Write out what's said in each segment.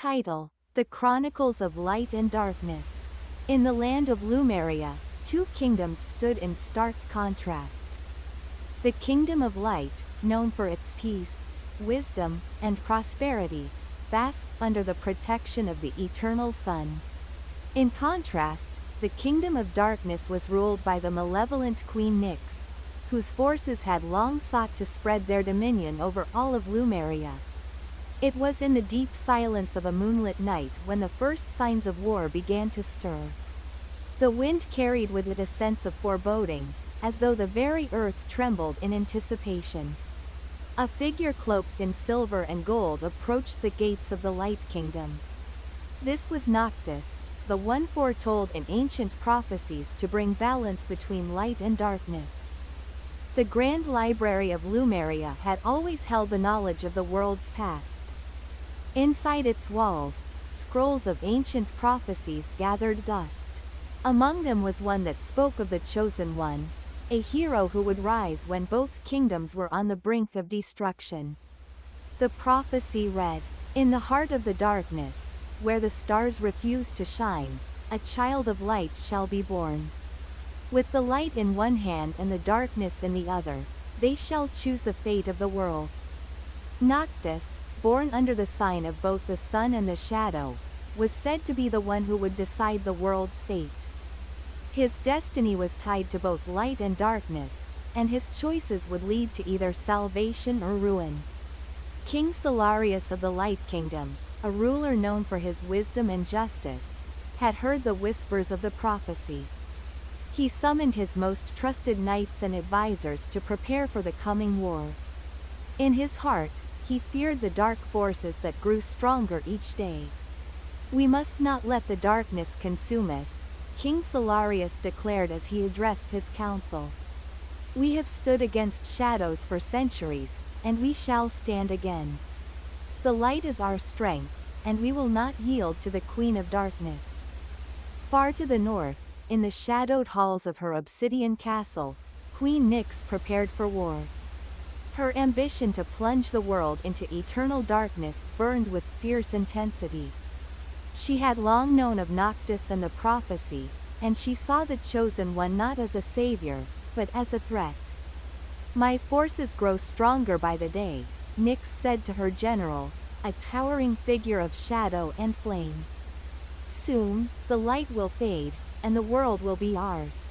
Title: The Chronicles of Light and Darkness. In the land of Lumeria, two kingdoms stood in stark contrast. The kingdom of light, known for its peace, wisdom, and prosperity, basked under the protection of the eternal sun. In contrast, the kingdom of darkness was ruled by the malevolent Queen Nyx, whose forces had long sought to spread their dominion over all of Lumeria. It was in the deep silence of a moonlit night when the first signs of war began to stir. The wind carried with it a sense of foreboding, as though the very earth trembled in anticipation. A figure cloaked in silver and gold approached the gates of the Light Kingdom. This was Noctis, the one foretold in ancient prophecies to bring balance between light and darkness. The Grand Library of Lumeria had always held the knowledge of the world's past. Inside its walls, scrolls of ancient prophecies gathered dust. Among them was one that spoke of the Chosen One, a hero who would rise when both kingdoms were on the brink of destruction. The prophecy read, "In the heart of the darkness, where the stars refuse to shine, a child of light shall be born. With the light in one hand and the darkness in the other, they shall choose the fate of the world." Noctis, born under the sign of both the sun and the shadow, was said to be the one who would decide the world's fate. His destiny was tied to both light and darkness, and his choices would lead to either salvation or ruin. King Solarius of the Light Kingdom, a ruler known for his wisdom and justice, had heard the whispers of the prophecy. He summoned his most trusted knights and advisors to prepare for the coming war. In his heart, he feared the dark forces that grew stronger each day. "We must not let the darkness consume us," King Solarius declared as he addressed his council. "We have stood against shadows for centuries, and we shall stand again. The light is our strength, and we will not yield to the Queen of Darkness." Far to the north, in the shadowed halls of her obsidian castle, Queen Nyx prepared for war. Her ambition to plunge the world into eternal darkness burned with fierce intensity. She had long known of Noctis and the prophecy, and she saw the Chosen One not as a savior, but as a threat. "My forces grow stronger by the day," Nyx said to her general, a towering figure of shadow and flame. "Soon, the light will fade, and the world will be ours.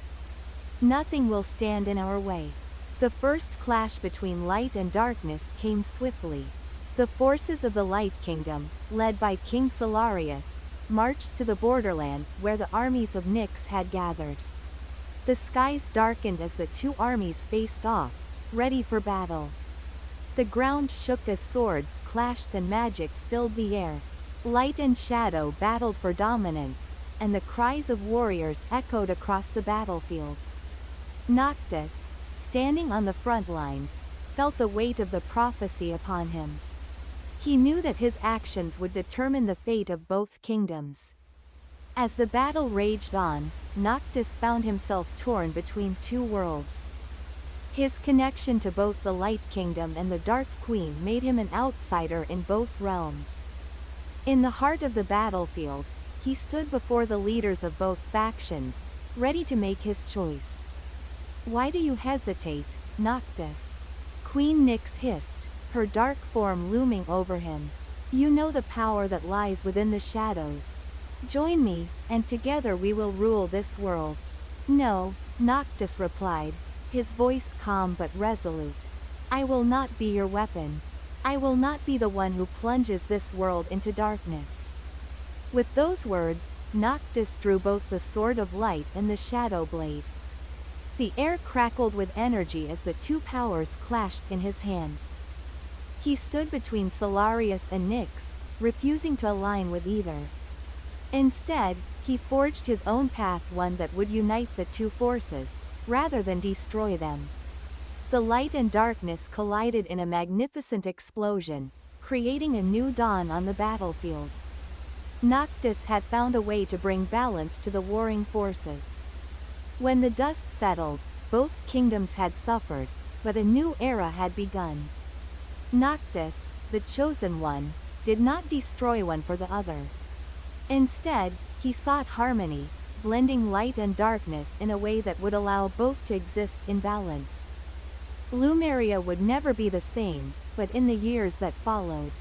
Nothing will stand in our way." The first clash between light and darkness came swiftly. The forces of the Light Kingdom, led by King Solarius, marched to the borderlands where the armies of Nyx had gathered. The skies darkened as the two armies faced off, ready for battle. The ground shook as swords clashed and magic filled the air. Light and shadow battled for dominance, and the cries of warriors echoed across the battlefield. Noctis, standing on the front lines, felt the weight of the prophecy upon him. He knew that his actions would determine the fate of both kingdoms. As the battle raged on, Noctis found himself torn between two worlds. His connection to both the Light Kingdom and the Dark Queen made him an outsider in both realms. In the heart of the battlefield, he stood before the leaders of both factions, ready to make his choice. "Why do you hesitate, Noctis?" Queen Nyx hissed, her dark form looming over him. "You know the power that lies within the shadows. Join me, and together we will rule this world." "No," Noctis replied, his voice calm but resolute. "I will not be your weapon. I will not be the one who plunges this world into darkness." With those words, Noctis drew both the Sword of Light and the Shadow Blade. The air crackled with energy as the two powers clashed in his hands. He stood between Solarius and Nyx, refusing to align with either. Instead, he forged his own path, one that would unite the two forces, rather than destroy them. The light and darkness collided in a magnificent explosion, creating a new dawn on the battlefield. Noctis had found a way to bring balance to the warring forces. When the dust settled, both kingdoms had suffered, but a new era had begun. Noctis, the Chosen One, did not destroy one for the other. Instead, he sought harmony, blending light and darkness in a way that would allow both to exist in balance. Lumeria would never be the same, but in the years that followed,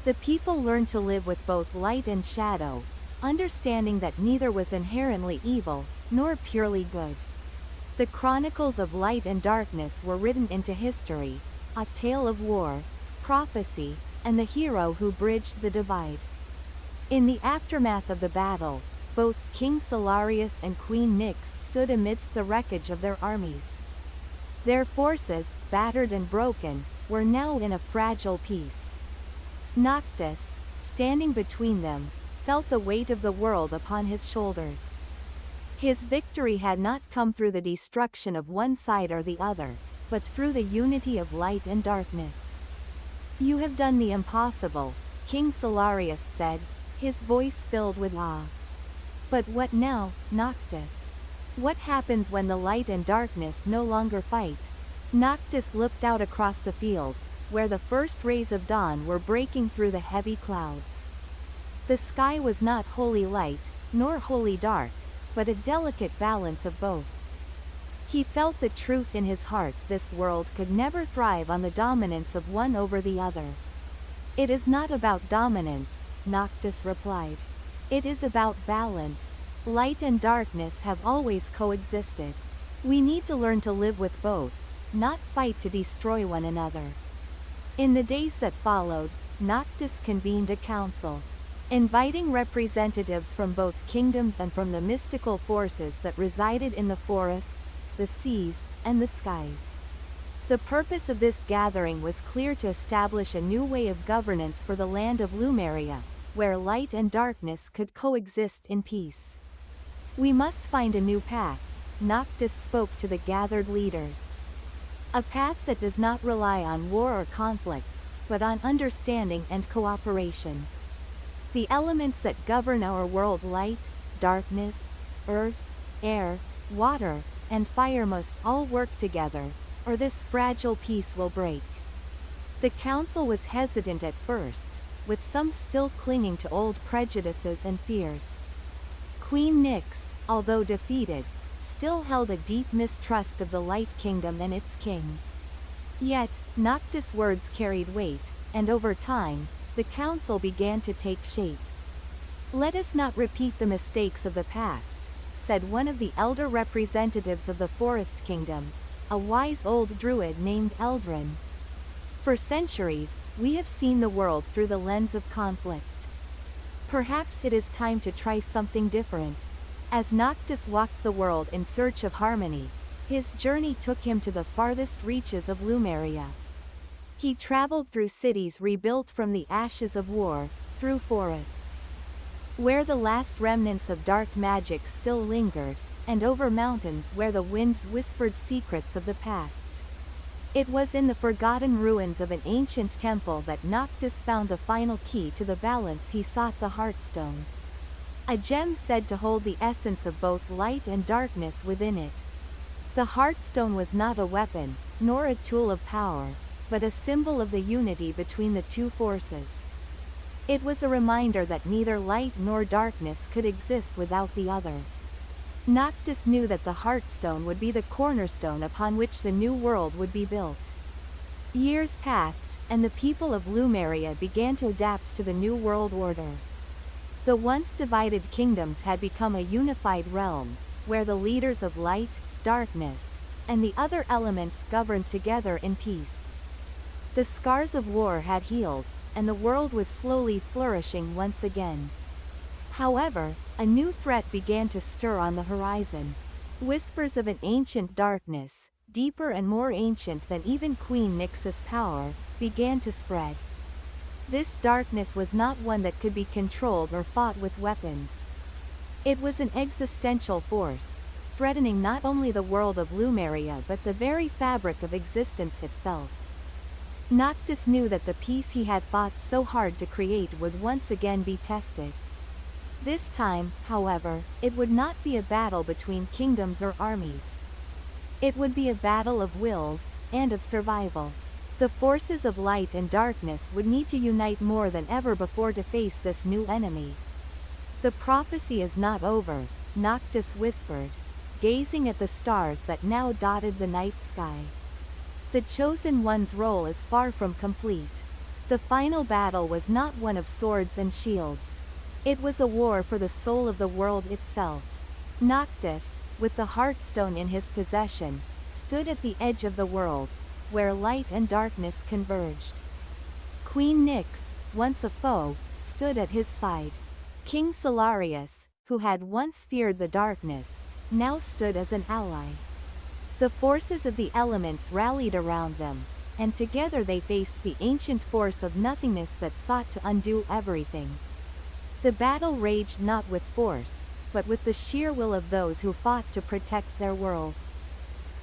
the people learned to live with both light and shadow, understanding that neither was inherently evil, nor purely good. The chronicles of light and darkness were written into history, a tale of war, prophecy, and the hero who bridged the divide. In the aftermath of the battle, both King Solarius and Queen Nyx stood amidst the wreckage of their armies. Their forces, battered and broken, were now in a fragile peace. Noctis, standing between them, felt the weight of the world upon his shoulders. His victory had not come through the destruction of one side or the other, but through the unity of light and darkness. "You have done the impossible," King Solarius said, his voice filled with awe. "But what now, Noctis? What happens when the light and darkness no longer fight?" Noctis looked out across the field, where the first rays of dawn were breaking through the heavy clouds. The sky was not wholly light, nor wholly dark, but a delicate balance of both. He felt the truth in his heart: this world could never thrive on the dominance of one over the other. "It is not about dominance," Noctis replied. "It is about balance. Light and darkness have always coexisted. We need to learn to live with both, not fight to destroy one another." In the days that followed, Noctis convened a council, inviting representatives from both kingdoms and from the mystical forces that resided in the forests, the seas, and the skies. The purpose of this gathering was clear: to establish a new way of governance for the land of Lumeria, where light and darkness could coexist in peace. "We must find a new path," Noctis spoke to the gathered leaders. "A path that does not rely on war or conflict, but on understanding and cooperation. The elements that govern our world, light, darkness, earth, air, water, and fire, must all work together, or this fragile peace will break." The council was hesitant at first, with some still clinging to old prejudices and fears. Queen Nyx, although defeated, still held a deep mistrust of the Light Kingdom and its king. Yet, Noctis' words carried weight, and over time, the council began to take shape. "Let us not repeat the mistakes of the past," said one of the elder representatives of the Forest Kingdom, a wise old druid named Eldrin. "For centuries, we have seen the world through the lens of conflict. Perhaps it is time to try something different." As Noctis walked the world in search of harmony, his journey took him to the farthest reaches of Lumeria. He traveled through cities rebuilt from the ashes of war, through forests where the last remnants of dark magic still lingered, and over mountains where the winds whispered secrets of the past. It was in the forgotten ruins of an ancient temple that Noctis found the final key to the balance he sought: the Heartstone. A gem said to hold the essence of both light and darkness within it. The Heartstone was not a weapon, nor a tool of power, but a symbol of the unity between the two forces. It was a reminder that neither light nor darkness could exist without the other. Noctis knew that the Heartstone would be the cornerstone upon which the new world would be built. Years passed, and the people of Lumeria began to adapt to the new world order. The once divided kingdoms had become a unified realm, where the leaders of light, darkness, and the other elements governed together in peace. The scars of war had healed, and the world was slowly flourishing once again. However, a new threat began to stir on the horizon. Whispers of an ancient darkness, deeper and more ancient than even Queen Nyx's power, began to spread. This darkness was not one that could be controlled or fought with weapons. It was an existential force, threatening not only the world of Lumeria but the very fabric of existence itself. Noctis knew that the peace he had fought so hard to create would once again be tested. This time, however, it would not be a battle between kingdoms or armies. It would be a battle of wills, and of survival. The forces of light and darkness would need to unite more than ever before to face this new enemy. The prophecy is not over, Noctis whispered, gazing at the stars that now dotted the night sky. The chosen one's role is far from complete. The final battle was not one of swords and shields. It was a war for the soul of the world itself. Noctis, with the Heartstone in his possession, stood at the edge of the world, where light and darkness converged. Queen Nyx, once a foe, stood at his side. King Solarius, who had once feared the darkness, now stood as an ally. The forces of the elements rallied around them, and together they faced the ancient force of nothingness that sought to undo everything. The battle raged not with force, but with the sheer will of those who fought to protect their world.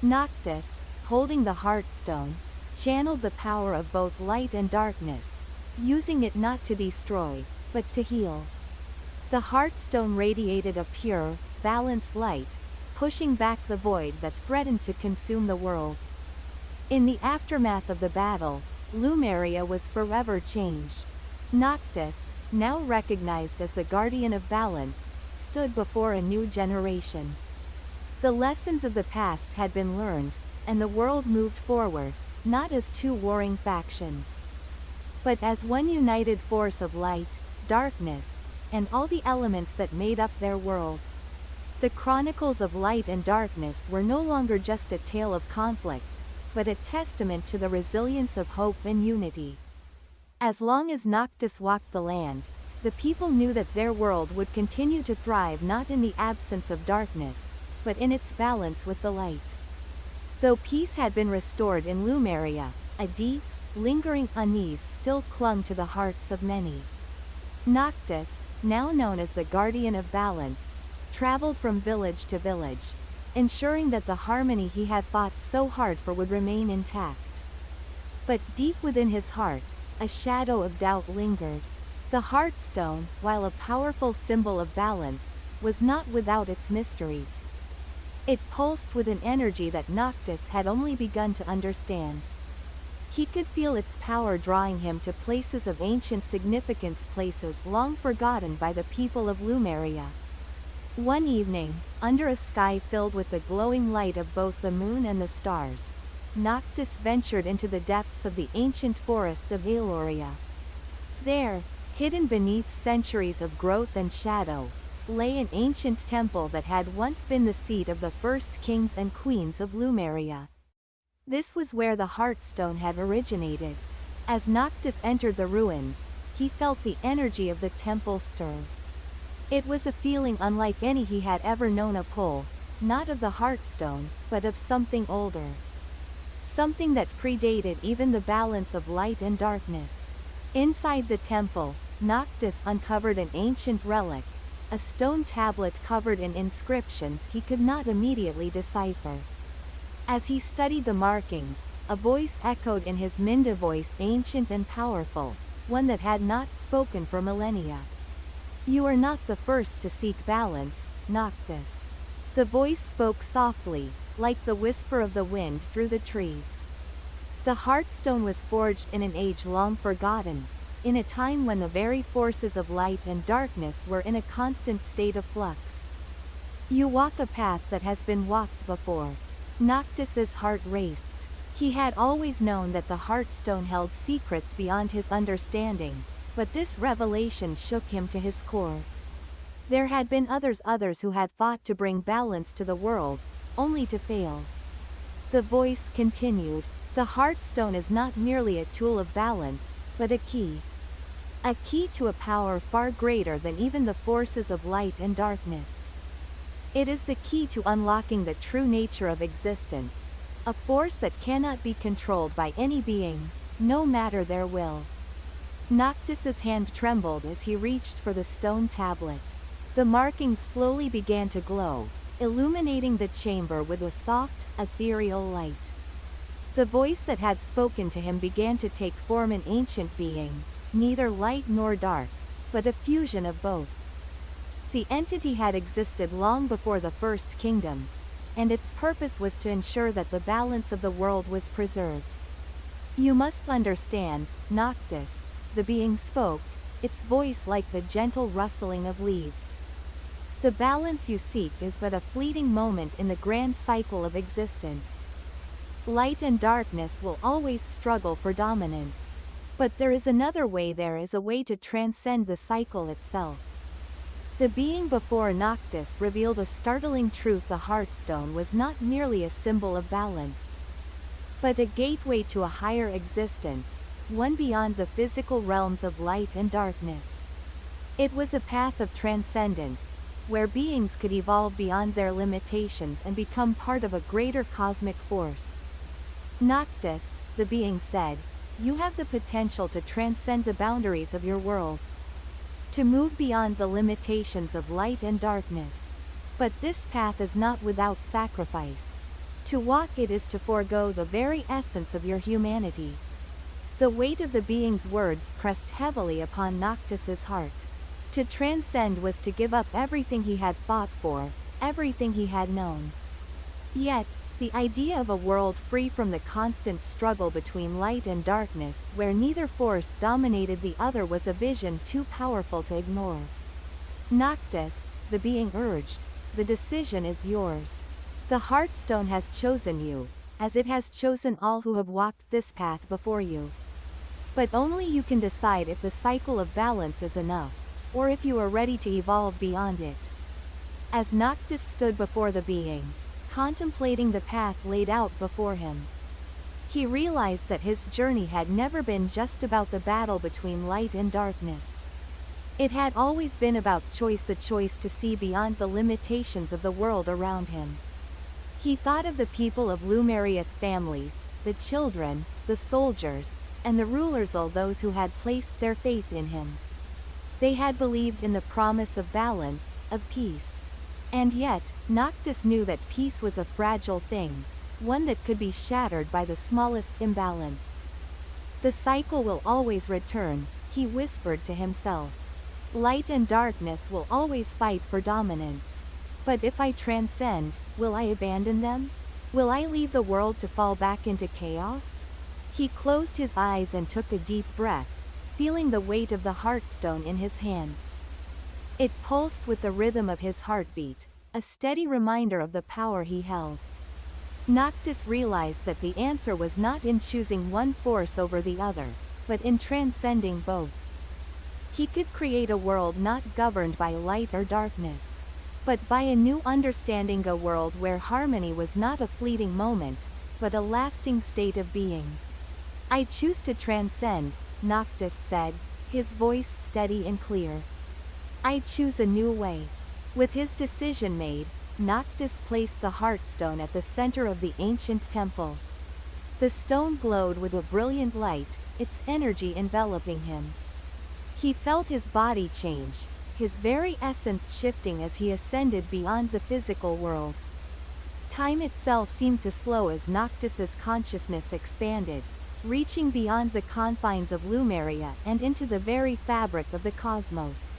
Noctis, holding the Heartstone, channeled the power of both light and darkness, using it not to destroy, but to heal. The Heartstone radiated a pure, balanced light, pushing back the void that threatened to consume the world. In the aftermath of the battle, Lumeria was forever changed. Noctis, now recognized as the guardian of balance, stood before a new generation. The lessons of the past had been learned, and the world moved forward, not as two warring factions, but as one united force of light, darkness, and all the elements that made up their world. The chronicles of light and darkness were no longer just a tale of conflict, but a testament to the resilience of hope and unity. As long as Noctis walked the land, the people knew that their world would continue to thrive not in the absence of darkness, but in its balance with the light. Though peace had been restored in Lumeria, a deep, lingering unease still clung to the hearts of many. Noctis, now known as the guardian of balance, traveled from village to village, ensuring that the harmony he had fought so hard for would remain intact. But deep within his heart, a shadow of doubt lingered. The Heartstone, while a powerful symbol of balance, was not without its mysteries. It pulsed with an energy that Noctis had only begun to understand. He could feel its power drawing him to places of ancient significance, places long forgotten by the people of Lumeria. One evening, under a sky filled with the glowing light of both the moon and the stars, Noctis ventured into the depths of the ancient forest of Aloria. There, hidden beneath centuries of growth and shadow, lay an ancient temple that had once been the seat of the first kings and queens of Lumeria. This was where the Heartstone had originated. As Noctis entered the ruins, he felt the energy of the temple stir. It was a feeling unlike any he had ever known, a pull, not of the Heartstone, but of something older. Something that predated even the balance of light and darkness. Inside the temple, Noctis uncovered an ancient relic, a stone tablet covered in inscriptions he could not immediately decipher. As he studied the markings, a voice echoed in his Minda voice, ancient and powerful, one that had not spoken for millennia. "You are not the first to seek balance, Noctis." The voice spoke softly, like the whisper of the wind through the trees. The Heartstone was forged in an age long forgotten, in a time when the very forces of light and darkness were in a constant state of flux. "You walk a path that has been walked before." Noctis's heart raced. He had always known that the Heartstone held secrets beyond his understanding, but this revelation shook him to his core. There had been others who had fought to bring balance to the world, only to fail. The voice continued, "The Heartstone is not merely a tool of balance, but a key. A key to a power far greater than even the forces of light and darkness. It is the key to unlocking the true nature of existence, a force that cannot be controlled by any being, no matter their will." Noctis's hand trembled as he reached for the stone tablet. The markings slowly began to glow, illuminating the chamber with a soft, ethereal light. The voice that had spoken to him began to take form, an ancient being, neither light nor dark, but a fusion of both. The entity had existed long before the first kingdoms, and its purpose was to ensure that the balance of the world was preserved. You must understand, Noctis, the being spoke, its voice like the gentle rustling of leaves. The balance you seek is but a fleeting moment in the grand cycle of existence. Light and darkness will always struggle for dominance. But there is another way. There is a way to transcend the cycle itself. The being before Noctis revealed a startling truth. The Heartstone was not merely a symbol of balance, but a gateway to a higher existence, one beyond the physical realms of light and darkness. It was a path of transcendence, where beings could evolve beyond their limitations and become part of a greater cosmic force. Noctis, the being said, you have the potential to transcend the boundaries of your world, to move beyond the limitations of light and darkness. But this path is not without sacrifice. To walk it is to forego the very essence of your humanity. The weight of the being's words pressed heavily upon Noctis's heart. To transcend was to give up everything he had fought for, everything he had known. Yet, the idea of a world free from the constant struggle between light and darkness, where neither force dominated the other, was a vision too powerful to ignore. Noctis, the being urged, the decision is yours. The Heartstone has chosen you, as it has chosen all who have walked this path before you. But only you can decide if the cycle of balance is enough, or if you are ready to evolve beyond it. As Noctis stood before the being, contemplating the path laid out before him, he realized that his journey had never been just about the battle between light and darkness. It had always been about choice, the choice to see beyond the limitations of the world around him. He thought of the people of Lumeria's families, the children, the soldiers, and the rulers, all those who had placed their faith in him. They had believed in the promise of balance, of peace. And yet, Noctis knew that peace was a fragile thing, one that could be shattered by the smallest imbalance. The cycle will always return, he whispered to himself. Light and darkness will always fight for dominance. But if I transcend, will I abandon them? Will I leave the world to fall back into chaos? He closed his eyes and took a deep breath, feeling the weight of the Heartstone in his hands. It pulsed with the rhythm of his heartbeat, a steady reminder of the power he held. Noctis realized that the answer was not in choosing one force over the other, but in transcending both. He could create a world not governed by light or darkness, but by a new understanding, a world where harmony was not a fleeting moment, but a lasting state of being. I choose to transcend, Noctis said, his voice steady and clear. I choose a new way. With his decision made, Noctis placed the Heartstone at the center of the ancient temple. The stone glowed with a brilliant light, its energy enveloping him. He felt his body change, his very essence shifting as he ascended beyond the physical world. Time itself seemed to slow as Noctis's consciousness expanded, reaching beyond the confines of Lumeria and into the very fabric of the cosmos.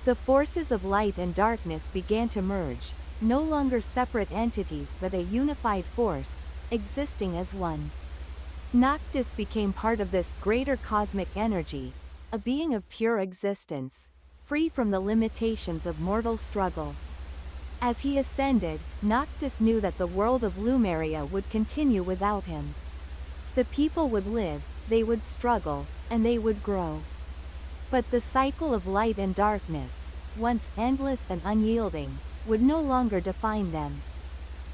The forces of light and darkness began to merge, no longer separate entities but a unified force, existing as one. Noctis became part of this greater cosmic energy, a being of pure existence, free from the limitations of mortal struggle. As he ascended, Noctis knew that the world of Lumeria would continue without him. The people would live, they would struggle, and they would grow. But the cycle of light and darkness, once endless and unyielding, would no longer define them.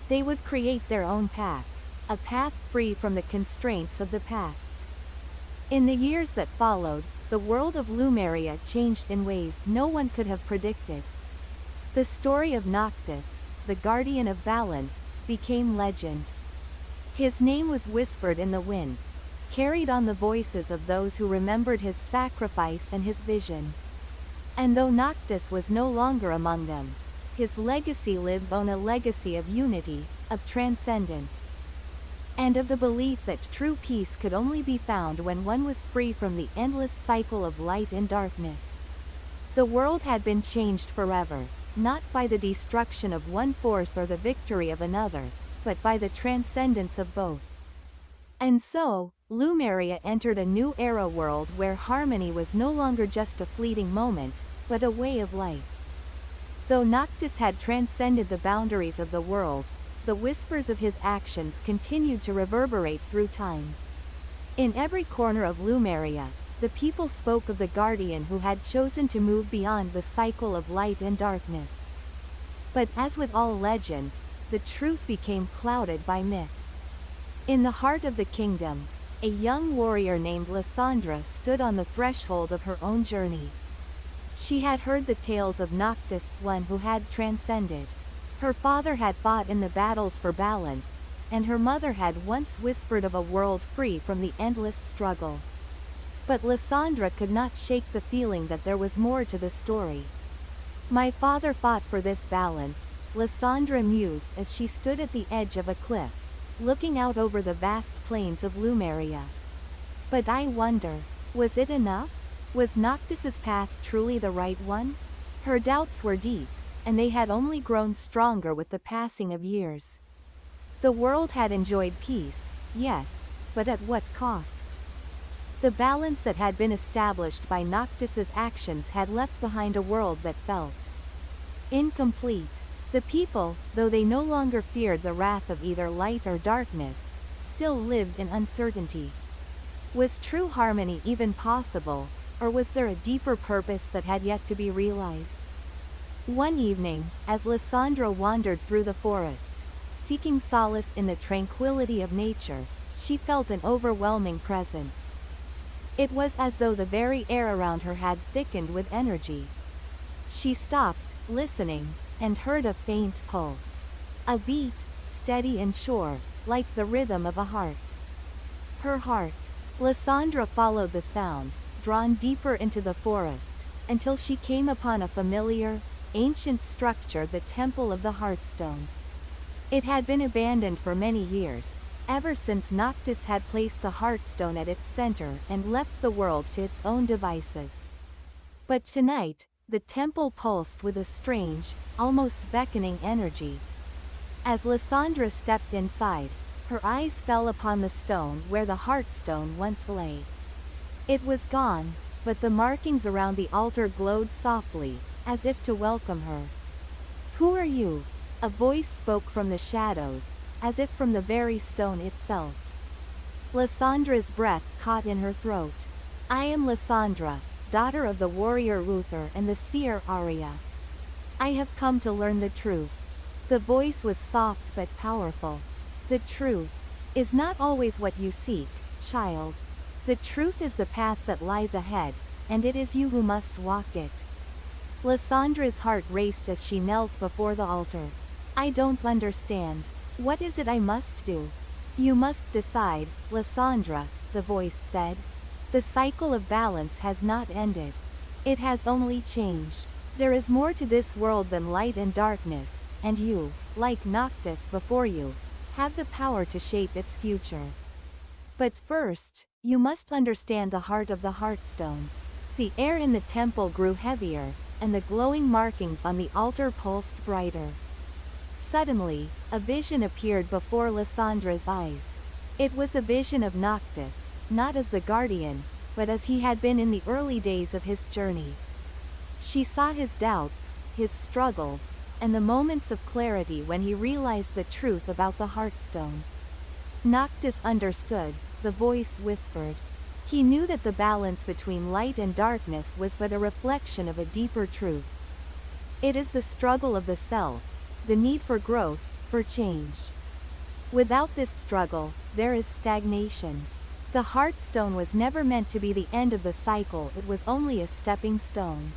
They would create their own path, a path free from the constraints of the past. In the years that followed, the world of Lumeria changed in ways no one could have predicted. The story of Noctis, the guardian of balance, became legend. His name was whispered in the winds, carried on the voices of those who remembered his sacrifice and his vision. And though Noctis was no longer among them, his legacy lived on, a legacy of unity, of transcendence, and of the belief that true peace could only be found when one was free from the endless cycle of light and darkness. The world had been changed forever, not by the destruction of one force or the victory of another, but by the transcendence of both. And so, Lumeria entered a new era world where harmony was no longer just a fleeting moment, but a way of life. Though Noctis had transcended the boundaries of the world, the whispers of his actions continued to reverberate through time. In every corner of Lumeria, the people spoke of the guardian who had chosen to move beyond the cycle of light and darkness. But as with all legends, the truth became clouded by myth. In the heart of the kingdom, a young warrior named Lysandra stood on the threshold of her own journey. She had heard the tales of Noctis, one who had transcended. Her father had fought in the battles for balance, and her mother had once whispered of a world free from the endless struggle. But Lysandra could not shake the feeling that there was more to the story. My father fought for this balance, Lysandra mused as she stood at the edge of a cliff, looking out over the vast plains of Lumeria. But I wonder, was it enough? Was Noctis's path truly the right one? Her doubts were deep, and they had only grown stronger with the passing of years. The world had enjoyed peace, yes, but at what cost? The balance that had been established by Noctis's actions had left behind a world that felt incomplete. The people, though they no longer feared the wrath of either light or darkness, still lived in uncertainty. Was true harmony even possible, or was there a deeper purpose that had yet to be realized? One evening, as Lysandra wandered through the forest, seeking solace in the tranquility of nature, she felt an overwhelming presence. It was as though the very air around her had thickened with energy. She stopped, listening, and heard a faint pulse. A beat, steady and sure, like the rhythm of a heart. Her heart. Lysandra followed the sound, drawn deeper into the forest, until she came upon a familiar, ancient structure, the Temple of the Heartstone. It had been abandoned for many years, ever since Noctis had placed the Heartstone at its center and left the world to its own devices. But tonight, the temple pulsed with a strange, almost beckoning energy. As Lysandra stepped inside, her eyes fell upon the stone where the Heartstone once lay. It was gone, but the markings around the altar glowed softly, as if to welcome her. "Who are you?" A voice spoke from the shadows, as if from the very stone itself. Lysandra's breath caught in her throat. "I am Lysandra, daughter of the warrior Uther and the seer Arya. I have come to learn the truth." The voice was soft but powerful. "The truth is not always what you seek, child. The truth is the path that lies ahead, and it is you who must walk it." Lysandra's heart raced as she knelt before the altar. "I don't understand. What is it I must do?" "You must decide, Lysandra," the voice said. "The cycle of balance has not ended. It has only changed. There is more to this world than light and darkness, and you, like Noctis before you, have the power to shape its future. But first, you must understand the heart of the Heartstone." The air in the temple grew heavier, and the glowing markings on the altar pulsed brighter. Suddenly, a vision appeared before Lysandra's eyes. It was a vision of Noctis, not as the guardian, but as he had been in the early days of his journey. She saw his doubts, his struggles, and the moments of clarity when he realized the truth about the Heartstone. Noctis understood, the voice whispered. He knew that the balance between light and darkness was but a reflection of a deeper truth. It is the struggle of the self, the need for growth, for change. Without this struggle, there is stagnation. The Heartstone was never meant to be the end of the cycle, it was only a stepping stone.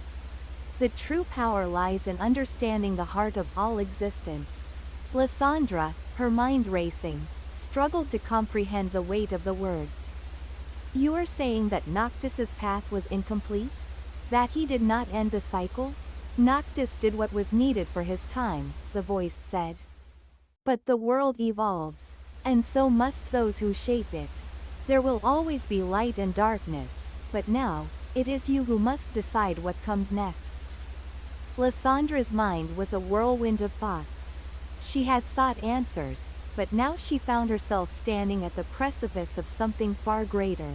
The true power lies in understanding the heart of all existence. Lysandra, her mind racing, struggled to comprehend the weight of the words. "You are saying that Noctis's path was incomplete? That he did not end the cycle?" "Noctis did what was needed for his time," the voice said. "But the world evolves, and so must those who shape it. There will always be light and darkness, but now, it is you who must decide what comes next." Lysandra's mind was a whirlwind of thoughts. She had sought answers, but now she found herself standing at the precipice of something far greater.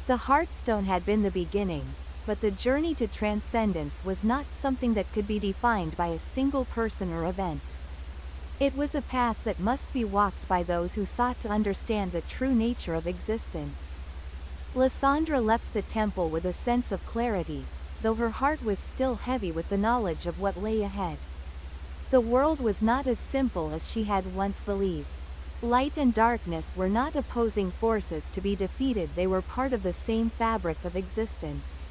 The Heartstone had been the beginning, but the journey to transcendence was not something that could be defined by a single person or event. It was a path that must be walked by those who sought to understand the true nature of existence. Lysandra left the temple with a sense of clarity, though her heart was still heavy with the knowledge of what lay ahead. The world was not as simple as she had once believed. Light and darkness were not opposing forces to be defeated, they were part of the same fabric of existence.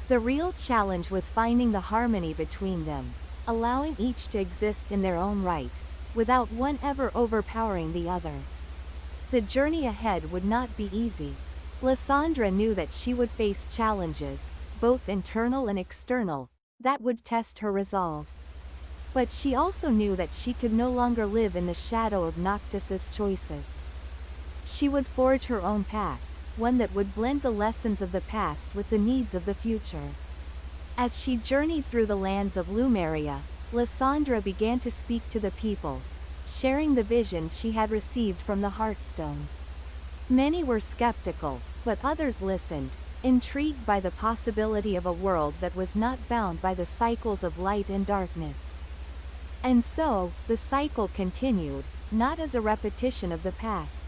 The real challenge was finding the harmony between them, allowing each to exist in their own right, without one ever overpowering the other. The journey ahead would not be easy. Lysandra knew that she would face challenges, both internal and external, that would test her resolve. But she also knew that she could no longer live in the shadow of Noctis's choices. She would forge her own path, one that would blend the lessons of the past with the needs of the future. As she journeyed through the lands of Lumeria, Lysandra began to speak to the people, sharing the vision she had received from the Heartstone. Many were skeptical, but others listened, intrigued by the possibility of a world that was not bound by the cycles of light and darkness. And so, the cycle continued, not as a repetition of the past,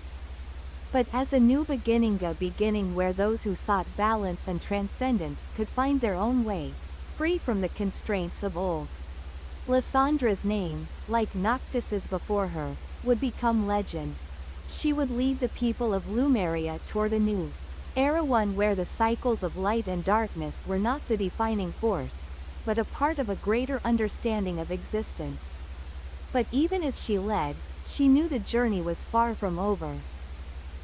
but as a new beginning, a beginning where those who sought balance and transcendence could find their own way, free from the constraints of old. Lysandra's name, like Noctis's before her, would become legend. She would lead the people of Lumeria toward a new era, one where the cycles of light and darkness were not the defining force, but a part of a greater understanding of existence. But even as she led, she knew the journey was far from over.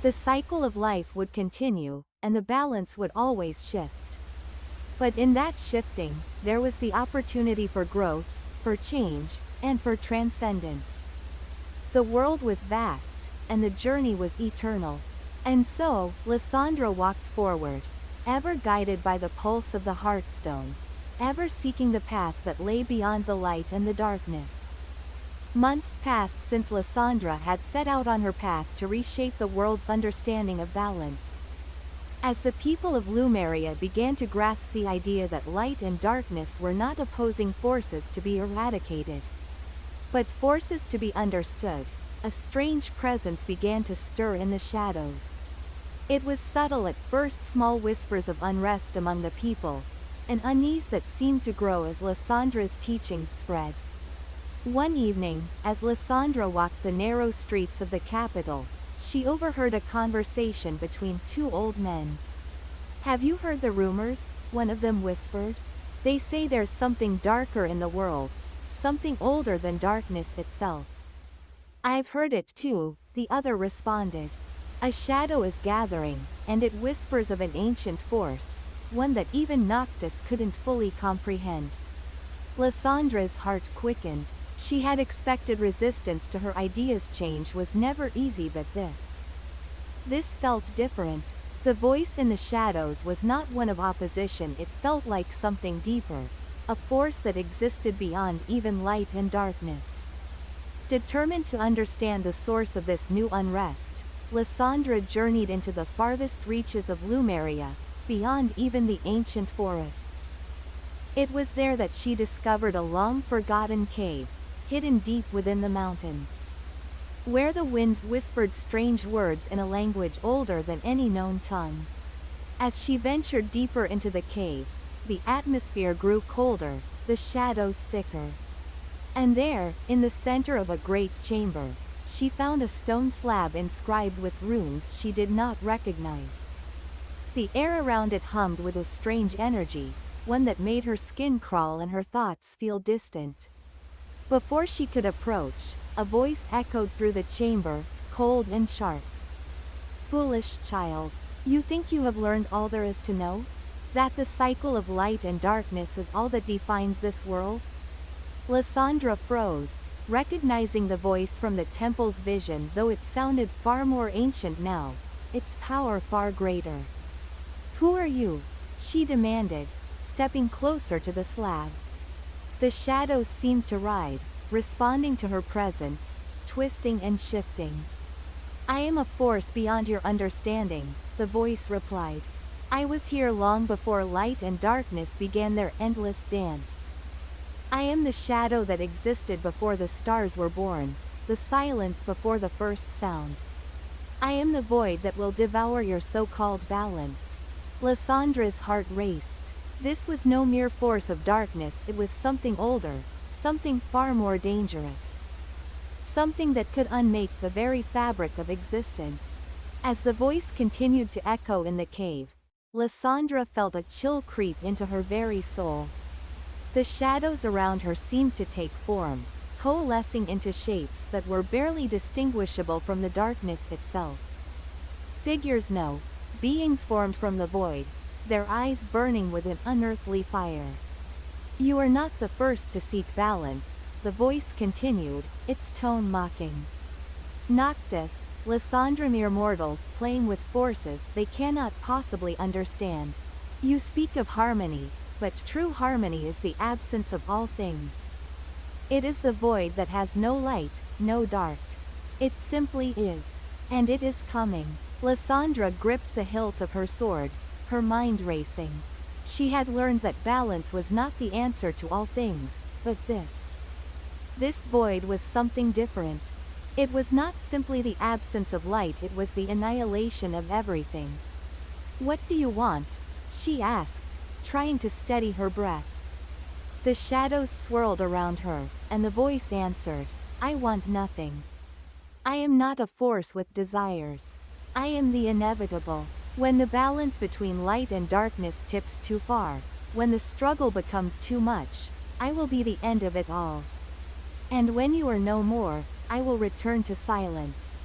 The cycle of life would continue, and the balance would always shift. But in that shifting, there was the opportunity for growth, for change, and for transcendence. The world was vast, and the journey was eternal. And so, Lysandra walked forward, ever guided by the pulse of the Heartstone, ever seeking the path that lay beyond the light and the darkness. Months passed since Lysandra had set out on her path to reshape the world's understanding of balance. As the people of Lumeria began to grasp the idea that light and darkness were not opposing forces to be eradicated, but forces to be understood, a strange presence began to stir in the shadows. It was subtle at first, small whispers of unrest among the people, an unease that seemed to grow as Lysandra's teachings spread. One evening, as Lysandra walked the narrow streets of the capital, she overheard a conversation between two old men. "Have you heard the rumors?" one of them whispered. "They say there's something darker in the world, something older than darkness itself." "I've heard it too," the other responded. "A shadow is gathering, and it whispers of an ancient force, one that even Noctis couldn't fully comprehend." Lysandra's heart quickened. She had expected resistance to her ideas. Change was never easy, but this felt different. The voice in the shadows was not one of opposition, it felt like something deeper, a force that existed beyond even light and darkness. Determined to understand the source of this new unrest, Lysandra journeyed into the farthest reaches of Lumeria, beyond even the ancient forests. It was there that she discovered a long-forgotten cave, hidden deep within the mountains, where the winds whispered strange words in a language older than any known tongue. As she ventured deeper into the cave, the atmosphere grew colder, the shadows thicker. And there, in the center of a great chamber, she found a stone slab inscribed with runes she did not recognize. The air around it hummed with a strange energy, one that made her skin crawl and her thoughts feel distant. Before she could approach, a voice echoed through the chamber, cold and sharp. "Foolish child, you think you have learned all there is to know? That the cycle of light and darkness is all that defines this world?" Lysandra froze, recognizing the voice from the temple's vision, though it sounded far more ancient now, its power far greater. "Who are you?" she demanded, stepping closer to the slab. The shadows seemed to ride, responding to her presence, twisting and shifting. I am a force beyond your understanding, the voice replied. I was here long before light and darkness began their endless dance. I am the shadow that existed before the stars were born, the silence before the first sound. I am the void that will devour your so-called balance. Lyssandra's heart raced. This was no mere force of darkness, it was something older, something far more dangerous. Something that could unmake the very fabric of existence. As the voice continued to echo in the cave, Lysandra felt a chill creep into her very soul. The shadows around her seemed to take form, coalescing into shapes that were barely distinguishable from the darkness itself. Figures no, beings formed from the void, their eyes burning with an unearthly fire. You are not the first to seek balance, the voice continued, its tone mocking. Noctis, Lysandra, mere mortals playing with forces they cannot possibly understand. You speak of harmony, but true harmony is the absence of all things. It is the void that has no light, no dark. It simply is. And it is coming. Lysandra gripped the hilt of her sword, her mind racing. She had learned that balance was not the answer to all things, but this. This void was something different. It was not simply the absence of light, it was the annihilation of everything. What do you want? She asked, trying to steady her breath. The shadows swirled around her, and the voice answered, I want nothing. I am not a force with desires. I am the inevitable. When the balance between light and darkness tips too far, when the struggle becomes too much, I will be the end of it all. And when you are no more, I will return to silence.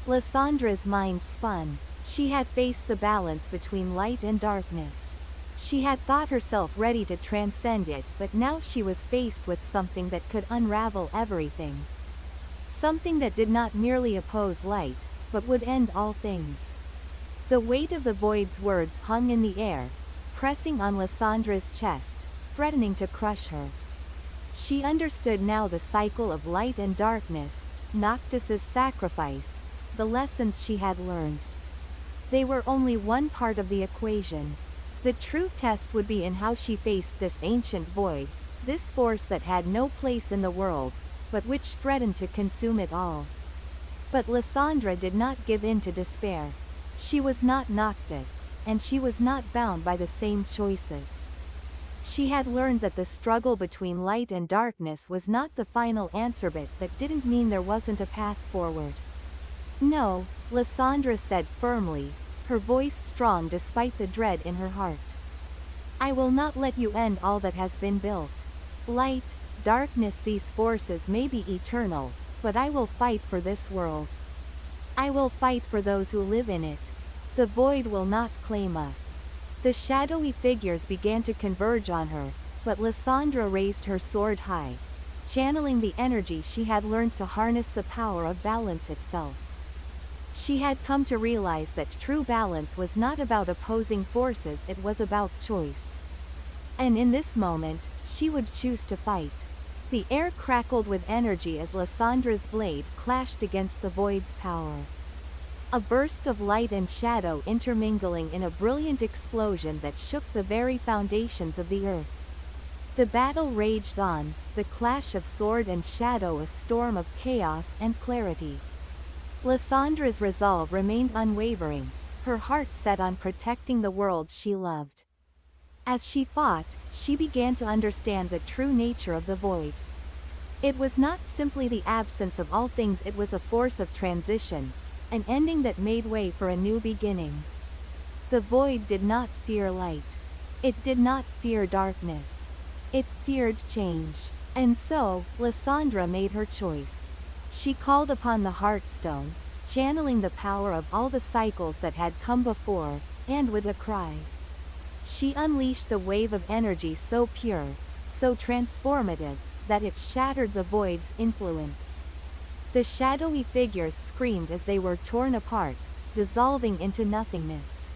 Lysandra's mind spun. She had faced the balance between light and darkness. She had thought herself ready to transcend it, but now she was faced with something that could unravel everything. Something that did not merely oppose light, but would end all things. The weight of the void's words hung in the air, pressing on Lysandra's chest, threatening to crush her. She understood now the cycle of light and darkness, Noctis's sacrifice, the lessons she had learned. They were only one part of the equation. The true test would be in how she faced this ancient void, this force that had no place in the world, but which threatened to consume it all. But Lysandra did not give in to despair. She was not Noctis, and she was not bound by the same choices. She had learned that the struggle between light and darkness was not the final answer, but that didn't mean there wasn't a path forward. No, Lysandra said firmly, her voice strong despite the dread in her heart. I will not let you end all that has been built. Light, darkness, these forces may be eternal, but I will fight for this world. I will fight for those who live in it. The void will not claim us. The shadowy figures began to converge on her, but Lysandra raised her sword high, channeling the energy she had learned to harness the power of balance itself. She had come to realize that true balance was not about opposing forces, it was about choice. And in this moment, she would choose to fight. The air crackled with energy as Lysandra's blade clashed against the void's power. A burst of light and shadow intermingling in a brilliant explosion that shook the very foundations of the earth. The battle raged on, the clash of sword and shadow, a storm of chaos and clarity. Lysandra's resolve remained unwavering, her heart set on protecting the world she loved. As she fought, she began to understand the true nature of the void. It was not simply the absence of all things, it was a force of transition, an ending that made way for a new beginning. The void did not fear light. It did not fear darkness. It feared change. And so, Lysandra made her choice. She called upon the Heartstone, channeling the power of all the cycles that had come before, and with a cry, she unleashed a wave of energy so pure, so transformative, that it shattered the void's influence. The shadowy figures screamed as they were torn apart, dissolving into nothingness.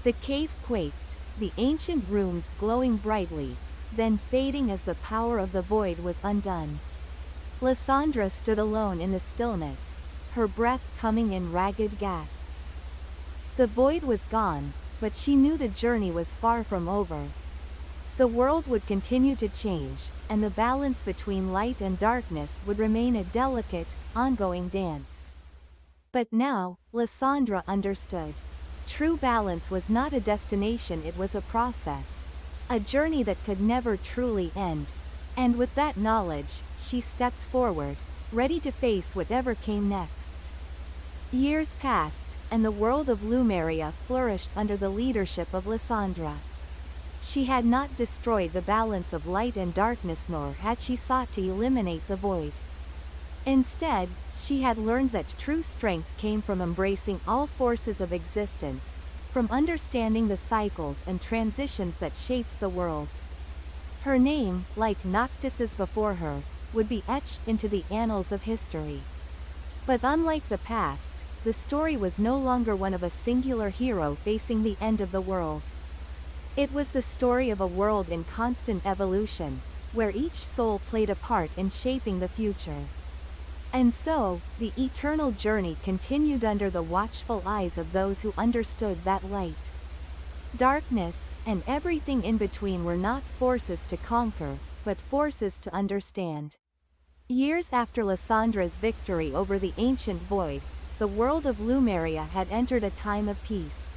The cave quaked, the ancient runes glowing brightly, then fading as the power of the void was undone. Lysandra stood alone in the stillness, her breath coming in ragged gasps. The void was gone, but she knew the journey was far from over. The world would continue to change, and the balance between light and darkness would remain a delicate, ongoing dance. But now, Lysandra understood. True balance was not a destination, it was a process. A journey that could never truly end. And with that knowledge, she stepped forward, ready to face whatever came next. Years passed, and the world of Lumeria flourished under the leadership of Lysandra. She had not destroyed the balance of light and darkness, nor had she sought to eliminate the void. Instead, she had learned that true strength came from embracing all forces of existence, from understanding the cycles and transitions that shaped the world. Her name, like Noctis's before her, would be etched into the annals of history. But unlike the past, the story was no longer one of a singular hero facing the end of the world. It was the story of a world in constant evolution, where each soul played a part in shaping the future. And so, the eternal journey continued under the watchful eyes of those who understood that light, darkness, and everything in between were not forces to conquer, but forces to understand. Years after Lysandra's victory over the ancient void, the world of Lumeria had entered a time of peace.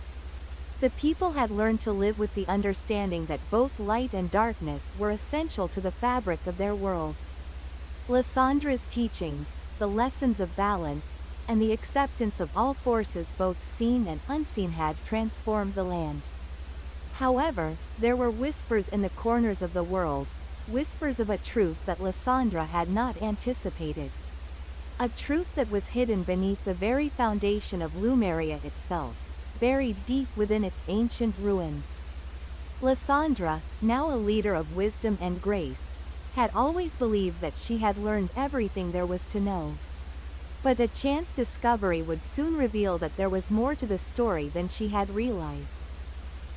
The people had learned to live with the understanding that both light and darkness were essential to the fabric of their world. Lysandra's teachings, the lessons of balance, and the acceptance of all forces both seen and unseen had transformed the land. However, there were whispers in the corners of the world, whispers of a truth that Lysandra had not anticipated. A truth that was hidden beneath the very foundation of Lumeria itself, buried deep within its ancient ruins. Lysandra, now a leader of wisdom and grace, had always believed that she had learned everything there was to know. But a chance discovery would soon reveal that there was more to the story than she had realized.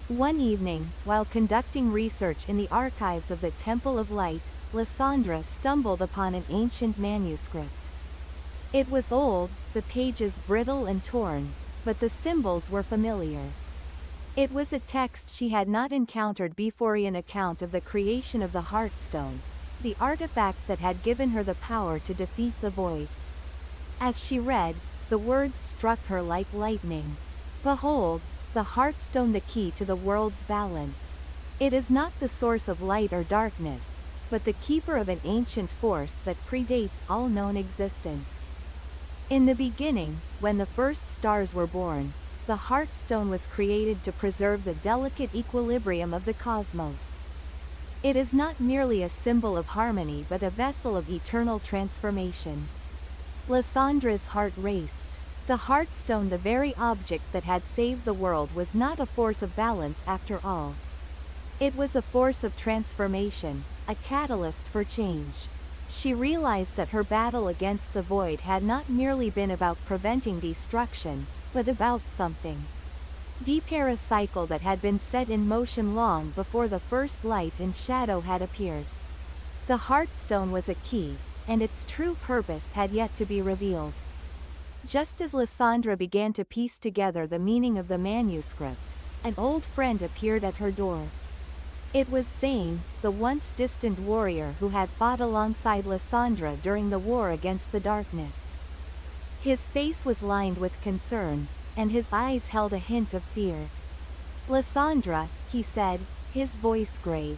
One evening, while conducting research in the archives of the Temple of Light, Lysandra stumbled upon an ancient manuscript. It was old, the pages brittle and torn, but the symbols were familiar. It was a text she had not encountered before, an account of the creation of the Heartstone, the artifact that had given her the power to defeat the void. As she read, the words struck her like lightning. Behold, the Heartstone, the key to the world's balance. It is not the source of light or darkness, but the keeper of an ancient force that predates all known existence. In the beginning, when the first stars were born, the Heartstone was created to preserve the delicate equilibrium of the cosmos. It is not merely a symbol of harmony but a vessel of eternal transformation. Lysandra's heart raced. The Heartstone, the very object that had saved the world, was not a force of balance after all. It was a force of transformation, a catalyst for change. She realized that her battle against the void had not merely been about preventing destruction, but about something deeper, a cycle that had been set in motion long before the first light and shadow had appeared. The Heartstone was a key, and its true purpose had yet to be revealed. Just as Lysandra began to piece together the meaning of the manuscript, an old friend appeared at her door. It was Zane, the once distant warrior who had fought alongside Lysandra during the war against the darkness. His face was lined with concern, and his eyes held a hint of fear. "Lysandra," he said, his voice grave.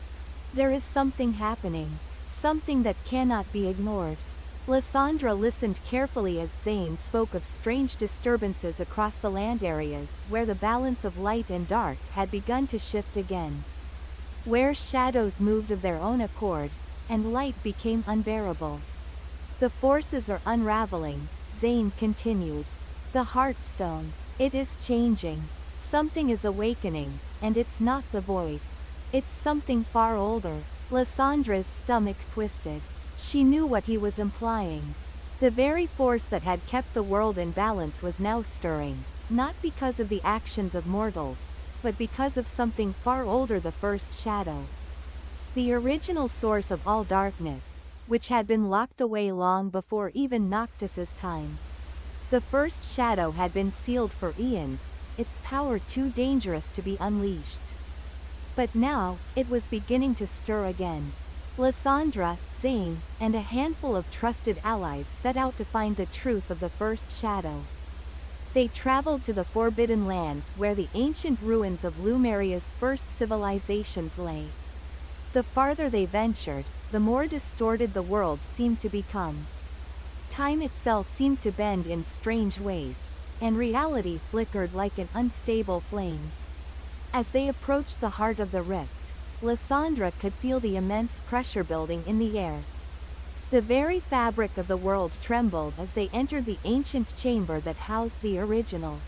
"There is something happening. Something that cannot be ignored." Lysandra listened carefully as Zane spoke of strange disturbances across the land areas where the balance of light and dark had begun to shift again. Where shadows moved of their own accord, and light became unbearable. "The forces are unraveling," Zane continued. "The Heartstone. It is changing. Something is awakening, and it's not the void. It's something far older." Lysandra's stomach twisted. She knew what he was implying. The very force that had kept the world in balance was now stirring, not because of the actions of mortals, but because of something far older, the first shadow. The original source of all darkness, which had been locked away long before even Noctis's time. The first shadow had been sealed for eons, its power too dangerous to be unleashed. But now, it was beginning to stir again. Lysandra, Zane, and a handful of trusted allies set out to find the truth of the first shadow. They traveled to the Forbidden Lands where the ancient ruins of Lumeria's first civilizations lay. The farther they ventured, the more distorted the world seemed to become. Time itself seemed to bend in strange ways, and reality flickered like an unstable flame. As they approached the heart of the rift, Lysandra could feel the immense pressure building in the air. The very fabric of the world trembled as they entered the ancient chamber that housed the original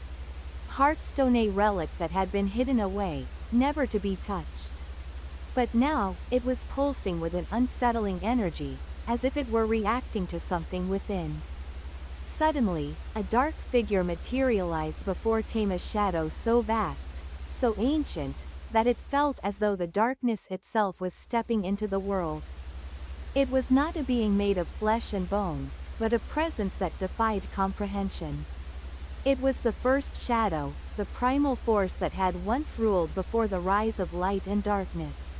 Heartstone relic that had been hidden away, never to be touched. But now, it was pulsing with an unsettling energy, as if it were reacting to something within. Suddenly, a dark figure materialized before Tama's shadow, so vast, so ancient, that it felt as though the darkness itself was stepping into the world. It was not a being made of flesh and bone, but a presence that defied comprehension. It was the first shadow, the primal force that had once ruled before the rise of light and darkness.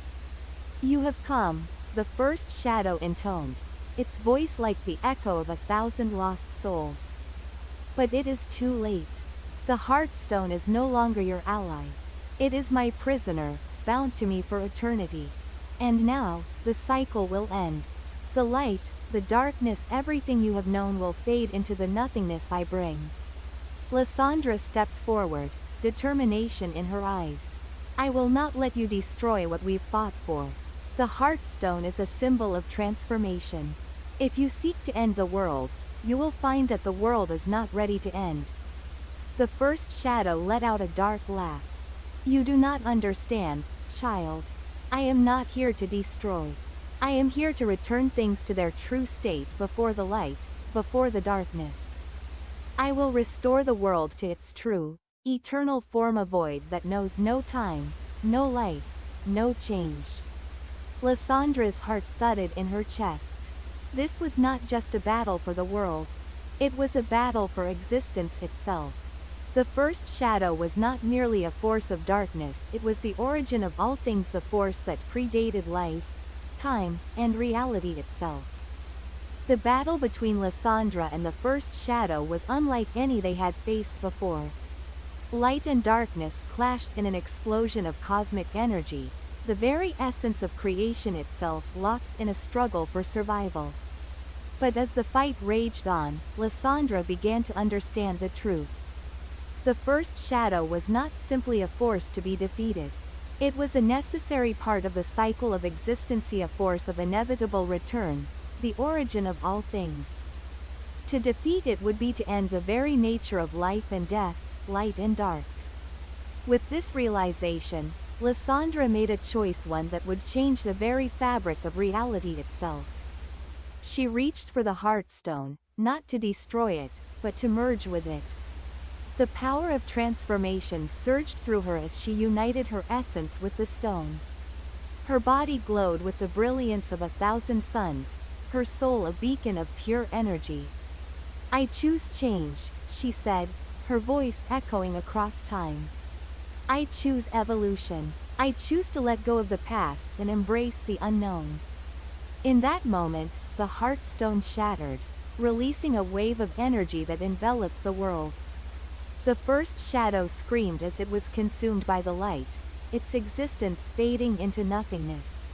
"You have come," the first shadow intoned, its voice like the echo of 1,000 lost souls. "But it is too late. The Heartstone is no longer your ally. It is my prisoner, bound to me for eternity. And now, the cycle will end. The light, the darkness, everything you have known will fade into the nothingness I bring." Lysandra stepped forward, determination in her eyes. "I will not let you destroy what we've fought for. The Heartstone is a symbol of transformation. If you seek to end the world, you will find that the world is not ready to end." The first shadow let out a dark laugh. "You do not understand, child. I am not here to destroy. I am here to return things to their true state before the light, before the darkness. I will restore the world to its true, eternal form, a void that knows no time, no life, no change." Lysandra's heart thudded in her chest. This was not just a battle for the world. It was a battle for existence itself. The first shadow was not merely a force of darkness, it was the origin of all things, the force that predated life, time, and reality itself. The battle between Lysandra and the first shadow was unlike any they had faced before. Light and darkness clashed in an explosion of cosmic energy, the very essence of creation itself locked in a struggle for survival. But as the fight raged on, Lysandra began to understand the truth. The first shadow was not simply a force to be defeated. It was a necessary part of the cycle of existence, a force of inevitable return, the origin of all things. To defeat it would be to end the very nature of life and death, light and dark. With this realization, Lysandra made a choice, one that would change the very fabric of reality itself. She reached for the Heartstone, not to destroy it, but to merge with it. The power of transformation surged through her as she united her essence with the stone. Her body glowed with the brilliance of 1,000 suns, her soul a beacon of pure energy. "I choose change," she said, her voice echoing across time. "I choose evolution. I choose to let go of the past and embrace the unknown." In that moment, the Heartstone shattered, releasing a wave of energy that enveloped the world. The first shadow screamed as it was consumed by the light, its existence fading into nothingness.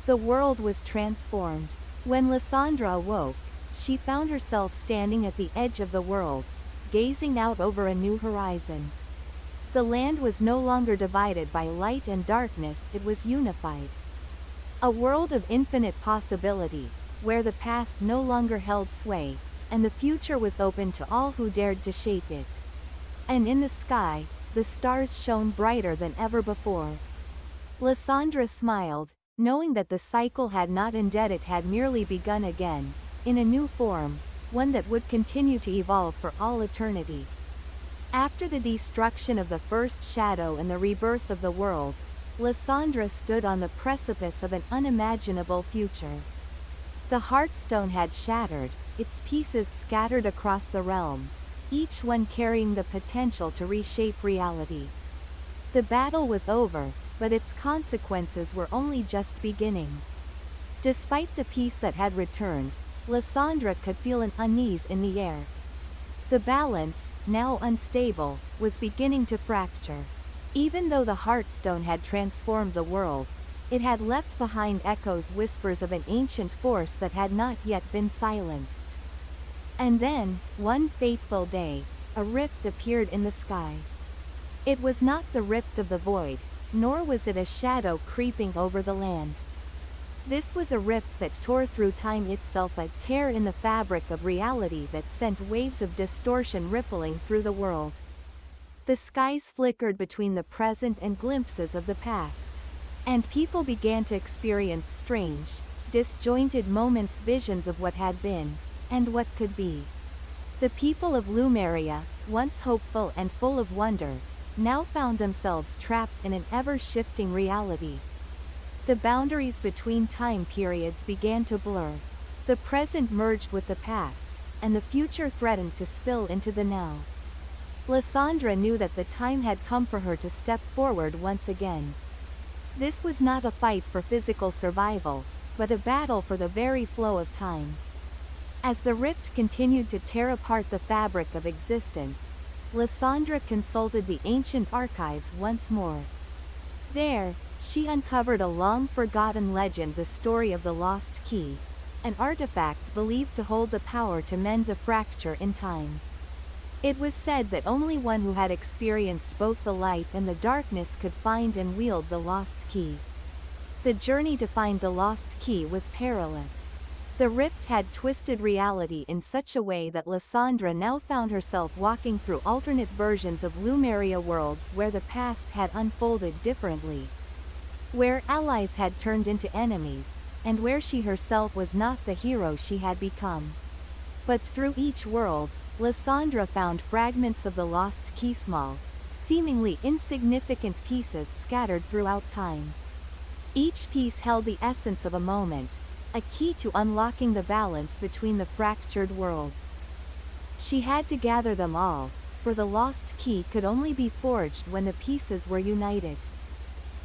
The world was transformed. When Lysandra awoke, she found herself standing at the edge of the world, gazing out over a new horizon. The land was no longer divided by light and darkness, it was unified. A world of infinite possibility, where the past no longer held sway, and the future was open to all who dared to shape it. And in the sky, the stars shone brighter than ever before. Lysandra smiled, knowing that the cycle had not ended, it had merely begun again, in a new form, one that would continue to evolve for all eternity. After the destruction of the first shadow and the rebirth of the world, Lysandra stood on the precipice of an unimaginable future. The Heartstone had shattered, its pieces scattered across the realm, each one carrying the potential to reshape reality. The battle was over, but its consequences were only just beginning. Despite the peace that had returned, Lysandra could feel an unease in the air. The balance, now unstable, was beginning to fracture. Even though the Heartstone had transformed the world, it had left behind echoes, whispers of an ancient force that had not yet been silenced. And then, one fateful day, a rift appeared in the sky. It was not the rift of the void, nor was it a shadow creeping over the land. This was a rift that tore through time itself, a tear in the fabric of reality that sent waves of distortion rippling through the world. The skies flickered between the present and glimpses of the past. And people began to experience strange, disjointed moments, visions of what had been, and what could be. The people of Lumeria, once hopeful and full of wonder, now found themselves trapped in an ever-shifting reality. The boundaries between time periods began to blur. The present merged with the past, and the future threatened to spill into the now. Lysandra knew that the time had come for her to step forward once again. This was not a fight for physical survival, but a battle for the very flow of time. As the rift continued to tear apart the fabric of existence, Lysandra consulted the ancient archives once more. There, she uncovered a long-forgotten legend, the story of the Lost Key, an artifact believed to hold the power to mend the fracture in time. It was said that only one who had experienced both the light and the darkness could find and wield the lost key. The journey to find the lost key was perilous. The rift had twisted reality in such a way that Lysandra now found herself walking through alternate versions of Lumeria worlds where the past had unfolded differently. Where allies had turned into enemies, and where she herself was not the hero she had become. But through each world, Lysandra found fragments of the lost key, small, seemingly insignificant pieces scattered throughout time. Each piece held the essence of a moment, a key to unlocking the balance between the fractured worlds. She had to gather them all, for the lost key could only be forged when the pieces were united.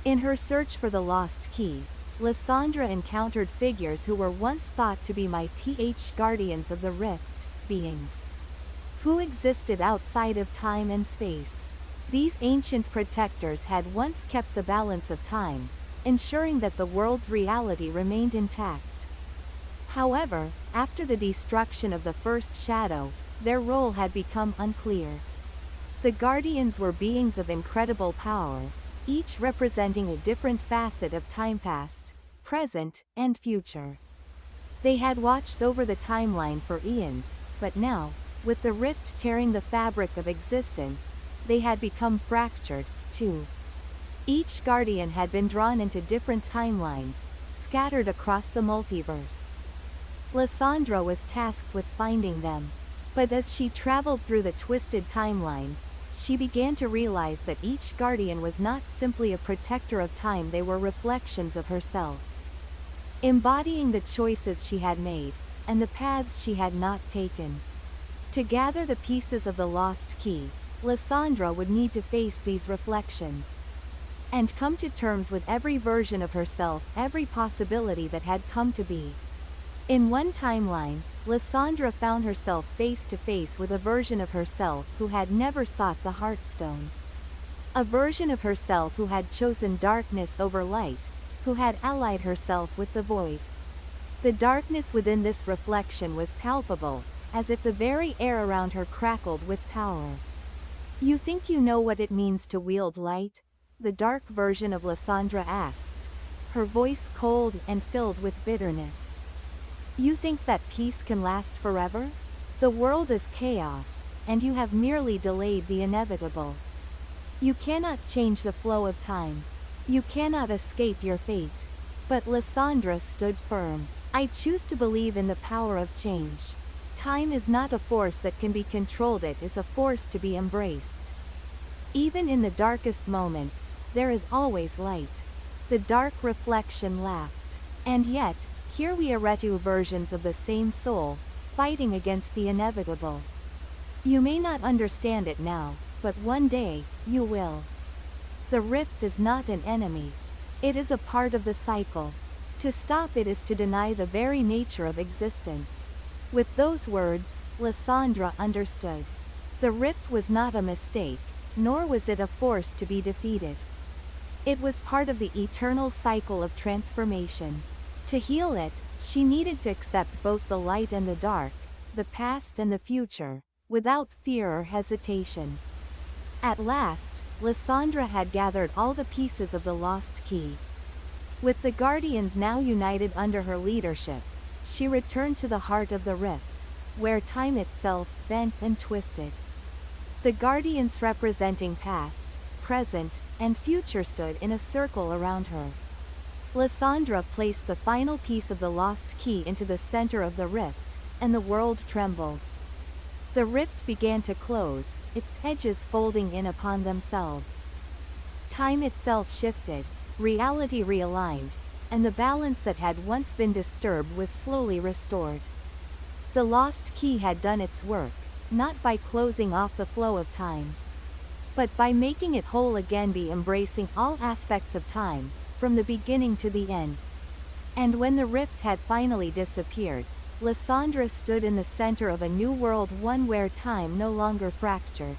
In her search for the lost key, Lysandra encountered figures who were once thought to be guardians of the rift, beings who existed outside of time and space. These ancient protectors had once kept the balance of time, ensuring that the world's reality remained intact. However, after the destruction of the first shadow, their role had become unclear. The Guardians were beings of incredible power, each representing a different facet of time, past, present, and future. They had watched over the timeline for eons, but now, with the rift tearing the fabric of existence, they had become fractured, too. Each guardian had been drawn into different timelines, scattered across the multiverse. Lysandra was tasked with finding them. But as she traveled through the twisted timelines, she began to realize that each guardian was not simply a protector of time, they were reflections of herself, embodying the choices she had made, and the paths she had not taken. To gather the pieces of the lost key, Lysandra would need to face these reflections, and come to terms with every version of herself, every possibility that had come to be. In one timeline, Lysandra found herself face to face with a version of herself who had never sought the Heartstone. A version of herself who had chosen darkness over light, who had allied herself with the void. The darkness within this reflection was palpable, as if the very air around her crackled with power. "You think you know what it means to wield light?" the dark version of Lysandra asked, her voice cold and filled with bitterness. "You think that peace can last forever? The world is chaos, and you have merely delayed the inevitable. You cannot change the flow of time. You cannot escape your fate." But Lysandra stood firm. "I choose to believe in the power of change. Time is not a force that can be controlled, it is a force to be embraced. Even in the darkest moments, there is always light." The dark reflection laughed. "And yet, Here we are two versions of the same soul, fighting against the inevitable. You may not understand it now, but one day, you will. The rift is not an enemy. It is a part of the cycle. To stop it is to deny the very nature of existence. With those words, Lysandra understood. The rift was not a mistake, nor was it a force to be defeated. It was part of the eternal cycle of transformation. To heal it, she needed to accept both the light and the dark, the past and the future, without fear or hesitation. At last, Lysandra had gathered all the pieces of the lost key. With the Guardians now united under her leadership, she returned to the heart of the rift, where time itself bent and twisted. The Guardians representing past, present, and future stood in a circle around her. Lysandra placed the final piece of the lost key into the center of the rift, and the world trembled. The rift began to close, its edges folding in upon themselves. Time itself shifted, reality realigned, and the balance that had once been disturbed was slowly restored. The lost key had done its work, not by closing off the flow of time, but by making it whole again, by embracing all aspects of time, from the beginning to the end. And when the rift had finally disappeared, Lysandra stood in the center of a new world, one where time no longer fractured,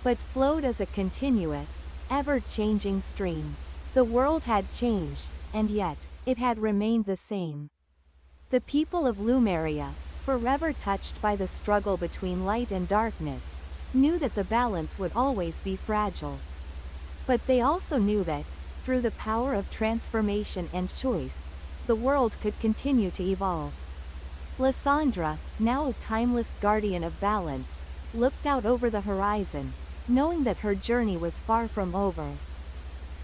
but flowed as a continuous, ever-changing stream. The world had changed, and yet, it had remained the same. The people of Lumeria, forever touched by the struggle between light and darkness, knew that the balance would always be fragile. But they also knew that, through the power of transformation and choice, the world could continue to evolve. Lysandra, now a timeless guardian of balance, looked out over the horizon, knowing that her journey was far from over.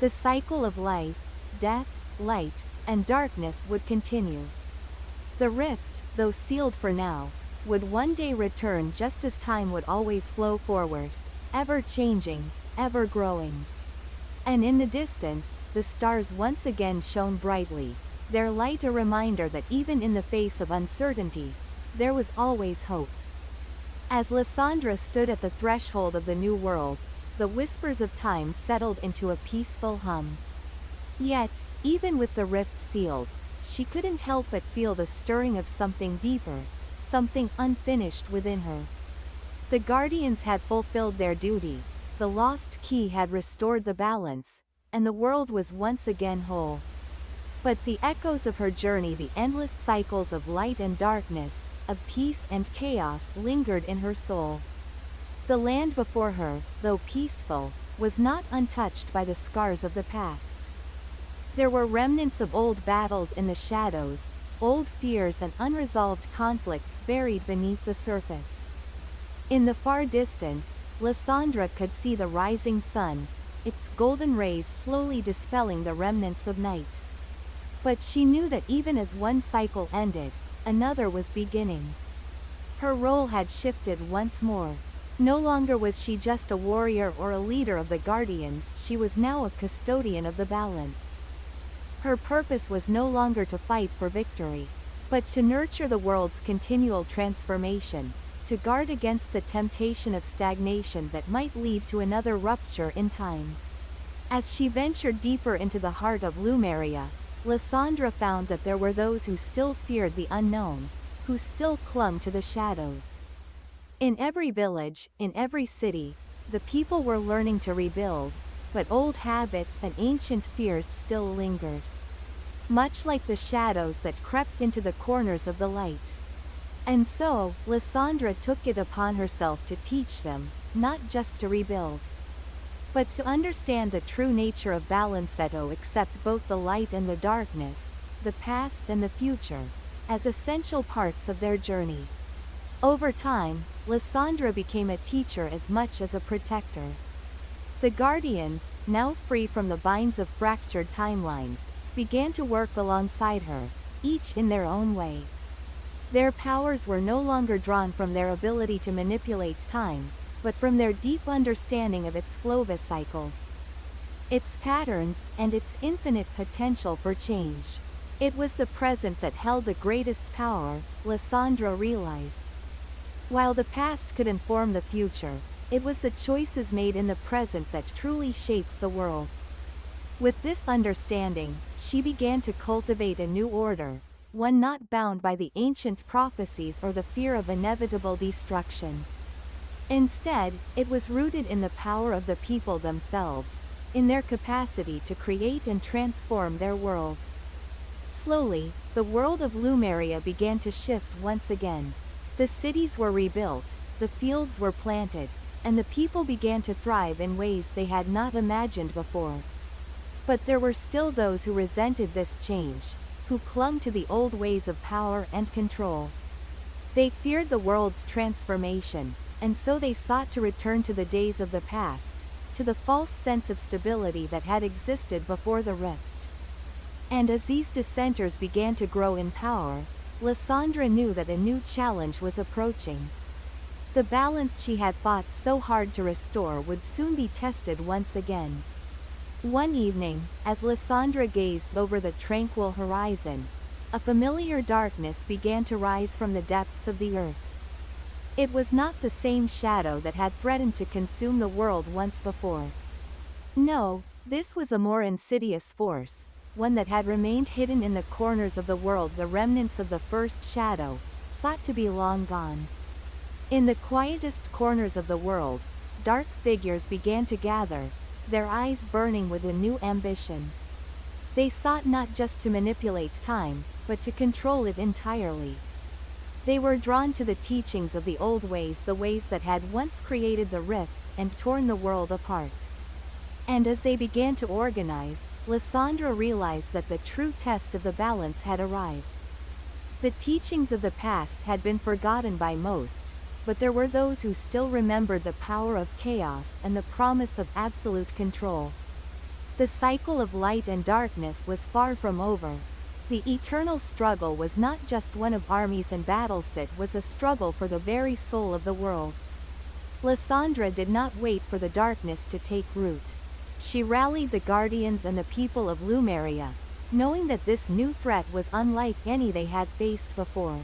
The cycle of life, death, light, and darkness would continue. The rift, though sealed for now, would one day return, just as time would always flow forward, ever changing, ever growing. And in the distance, the stars once again shone brightly, their light a reminder that even in the face of uncertainty, there was always hope. As Lysandra stood at the threshold of the new world, the whispers of time settled into a peaceful hum. Yet, even with the rift sealed, she couldn't help but feel the stirring of something deeper, something unfinished within her. The Guardians had fulfilled their duty, the lost key had restored the balance, and the world was once again whole. But the echoes of her journey, the endless cycles of light and darkness, of peace and chaos, lingered in her soul. The land before her, though peaceful, was not untouched by the scars of the past. There were remnants of old battles in the shadows, old fears and unresolved conflicts buried beneath the surface. In the far distance, Lysandra could see the rising sun, its golden rays slowly dispelling the remnants of night. But she knew that even as one cycle ended, another was beginning. Her role had shifted once more. No longer was she just a warrior or a leader of the Guardians, she was now a custodian of the balance. Her purpose was no longer to fight for victory, but to nurture the world's continual transformation, to guard against the temptation of stagnation that might lead to another rupture in time. As she ventured deeper into the heart of Lumeria, Lysandra found that there were those who still feared the unknown, who still clung to the shadows. In every village, in every city, the people were learning to rebuild, but old habits and ancient fears still lingered, much like the shadows that crept into the corners of the light. And so, Lysandra took it upon herself to teach them, not just to rebuild, but to understand the true nature of balance, to accept both the light and the darkness, the past and the future, as essential parts of their journey. Over time, Lysandra became a teacher as much as a protector. The Guardians, now free from the binds of fractured timelines, began to work alongside her, each in their own way. Their powers were no longer drawn from their ability to manipulate time, but from their deep understanding of its flow cycles, its patterns, and its infinite potential for change. It was the present that held the greatest power, Lysandra realized. While the past could inform the future, it was the choices made in the present that truly shaped the world. With this understanding, she began to cultivate a new order, one not bound by the ancient prophecies or the fear of inevitable destruction. Instead, it was rooted in the power of the people themselves, in their capacity to create and transform their world. Slowly, the world of Lumeria began to shift once again. The cities were rebuilt, the fields were planted, and the people began to thrive in ways they had not imagined before. But there were still those who resented this change, who clung to the old ways of power and control. They feared the world's transformation, and so they sought to return to the days of the past, to the false sense of stability that had existed before the rift. And as these dissenters began to grow in power, Lysandra knew that a new challenge was approaching. The balance she had fought so hard to restore would soon be tested once again. One evening, as Lysandra gazed over the tranquil horizon, a familiar darkness began to rise from the depths of the earth. It was not the same shadow that had threatened to consume the world once before. No, this was a more insidious force, one that had remained hidden in the corners of the world, the remnants of the first shadow, thought to be long gone. In the quietest corners of the world, dark figures began to gather, their eyes burning with a new ambition. They sought not just to manipulate time, but to control it entirely. They were drawn to the teachings of the old ways, the ways that had once created the rift and torn the world apart. And as they began to organize, Lysandra realized that the true test of the balance had arrived. The teachings of the past had been forgotten by most, but there were those who still remembered the power of chaos and the promise of absolute control. The cycle of light and darkness was far from over. The eternal struggle was not just one of armies and battles, it was a struggle for the very soul of the world. Lysandra did not wait for the darkness to take root. She rallied the guardians and the people of Lumeria, knowing that this new threat was unlike any they had faced before.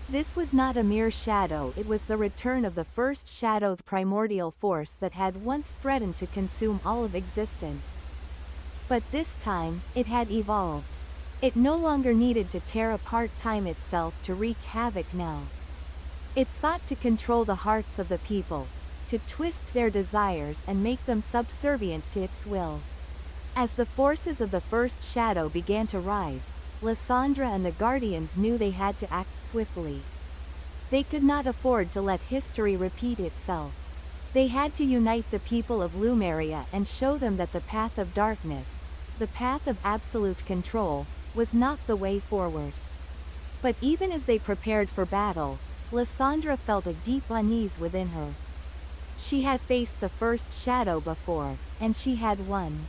This was not a mere shadow, it was the return of the first shadowed primordial force that had once threatened to consume all of existence. But this time, it had evolved. It no longer needed to tear apart time itself to wreak havoc now. It sought to control the hearts of the people, to twist their desires and make them subservient to its will. As the forces of the first shadow began to rise, Lysandra and the Guardians knew they had to act swiftly. They could not afford to let history repeat itself. They had to unite the people of Lumeria and show them that the path of darkness, the path of absolute control, was not the way forward. But even as they prepared for battle, Lysandra felt a deep unease within her. She had faced the first shadow before, and she had won.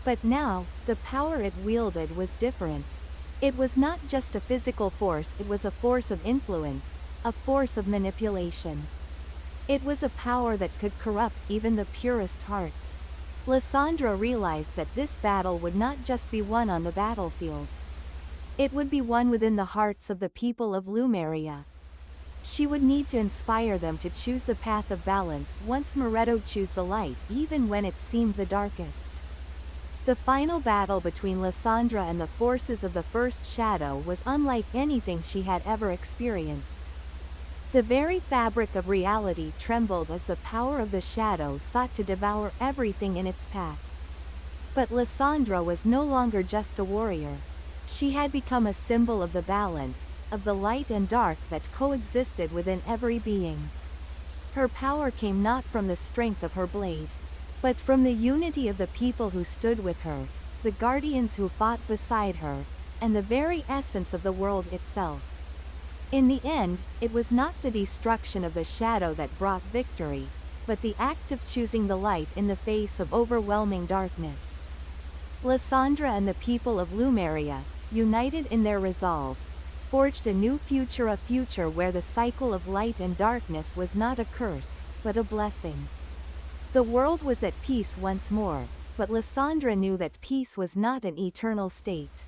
But now, the power it wielded was different. It was not just a physical force, it was a force of influence, a force of manipulation. It was a power that could corrupt even the purest hearts. Lysandra realized that this battle would not just be won on the battlefield. It would be won within the hearts of the people of Lumeria. She would need to inspire them to choose the path of balance once Moretto chose the light, even when it seemed the darkest. The final battle between Lysandra and the forces of the first shadow was unlike anything she had ever experienced. The very fabric of reality trembled as the power of the shadow sought to devour everything in its path. But Lysandra was no longer just a warrior. She had become a symbol of the balance, of the light and dark that coexisted within every being. Her power came not from the strength of her blade, but from the unity of the people who stood with her, the guardians who fought beside her, and the very essence of the world itself. In the end, it was not the destruction of the shadow that brought victory, but the act of choosing the light in the face of overwhelming darkness. Lysandra and the people of Lumeria, united in their resolve, forged a new future, a future where the cycle of light and darkness was not a curse, but a blessing. The world was at peace once more, but Lysandra knew that peace was not an eternal state.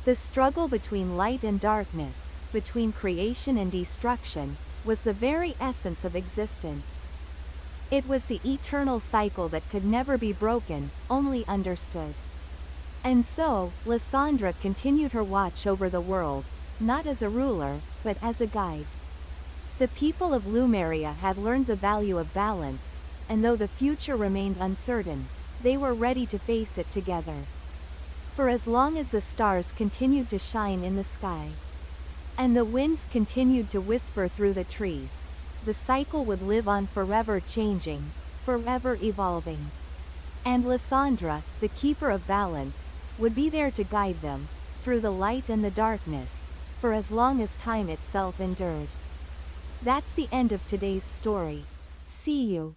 The struggle between light and darkness, between creation and destruction, was the very essence of existence. It was the eternal cycle that could never be broken, only understood. And so, Lysandra continued her watch over the world, not as a ruler, but as a guide. The people of Lumeria had learned the value of balance, and though the future remained uncertain, they were ready to face it together. For as long as the stars continued to shine in the sky, and the winds continued to whisper through the trees, the cycle would live on, forever changing, forever evolving. And Lysandra, the keeper of balance, would be there to guide them, through the light and the darkness, for as long as time itself endured. That's the end of today's story. See you.